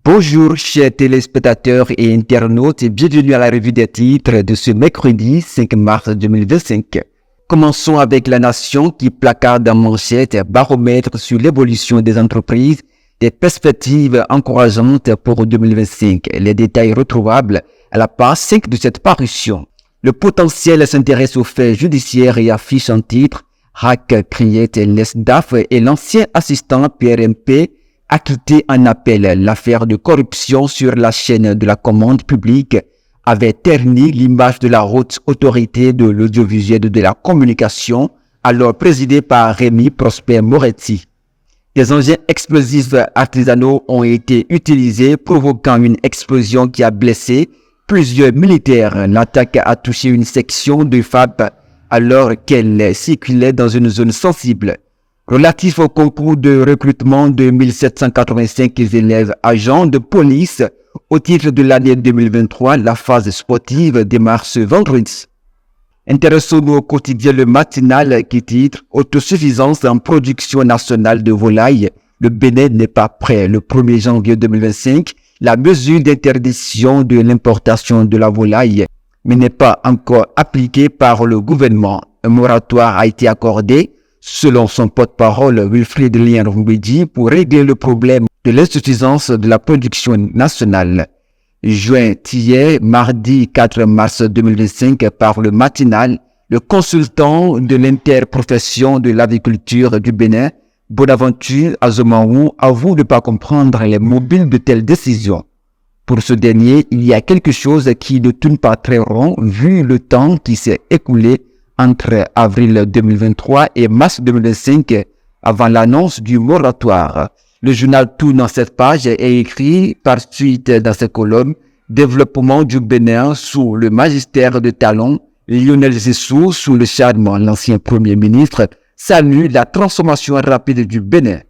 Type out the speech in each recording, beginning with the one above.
Bonjour chers téléspectateurs et internautes et bienvenue à la revue des titres de ce mercredi 5 mars 2025. Commençons avec La Nation qui placarde en manchette baromètre sur l'évolution des entreprises, des perspectives encourageantes pour 2025. Les détails retrouvables à la page 5 de cette parution. Le potentiel s'intéresse aux faits judiciaires et affiche en titre Hack Criette l'ESDAF et l'ancien assistant PRMP acquitté en appel. L'affaire de corruption sur la chaîne de la commande publique avait terni l'image de la haute autorité de l'audiovisuel et de la communication, alors présidée par Rémi Prosper Moretti. Des engins explosifs artisanaux ont été utilisés, provoquant une explosion qui a blessé plusieurs militaires. L'attaque a touché une section de FAP alors qu'elle circulait dans une zone sensible. Relatif au concours de recrutement de 1785 élèves agents de police au titre de l'année 2023, la phase sportive démarre ce vendredi. Intéressons-nous au quotidien Le Matinal qui titre « Autosuffisance en production nationale de volailles. Le Bénin n'est pas prêt ». Le 1er janvier 2025, la mesure d'interdiction de l'importation de la volaille mais n'est pas encore appliquée par le gouvernement. Un moratoire a été accordé selon son porte-parole Wilfried Lien-Roubedi, pour régler le problème de l'insuffisance de la production nationale. Joint hier, mardi 4 mars 2025, par Le Matinal, le consultant de l'interprofession de l'agriculture du Bénin, Bonaventure Azomaou, avoue de ne pas comprendre les mobiles de telles décisions. Pour ce dernier, il y a quelque chose qui ne tourne pas très rond vu le temps qui s'est écoulé entre avril 2023 et mars 2025, avant l'annonce du moratoire. Le journal tourne dans cette page et écrit par suite dans cette colonne « Développement du Bénin sous le magistère de Talon, Lionel Zissou sous le charme, l'ancien Premier ministre, salue la transformation rapide du Bénin.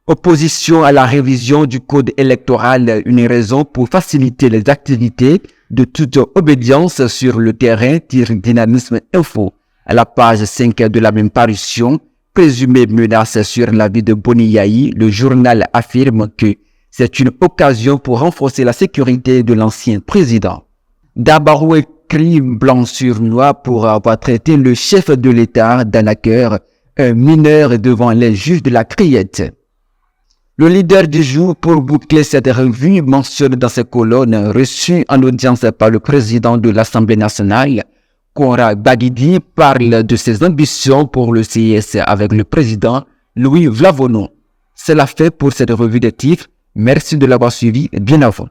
Opposition à la révision du code électoral, une raison pour faciliter les activités de toute obédience sur le terrain, tire Dynamisme Info. À la page 5 de la même parution, présumée menace sur la vie de Boni Yayi, le journal affirme que c'est une occasion pour renforcer la sécurité de l'ancien président. Dabarou écrit blanc sur noir pour avoir traité le chef de l'État d'arnaqueur, un mineur devant les juges de la Criette. Le leader du jour pour boucler cette revue mentionne dans ses colonnes reçues en audience par le président de l'Assemblée nationale, Kora Bagidi, parle de ses ambitions pour le CIS avec le président Louis Vlavono. C'est la fin pour cette revue des titres. Merci de l'avoir suivi bien avant.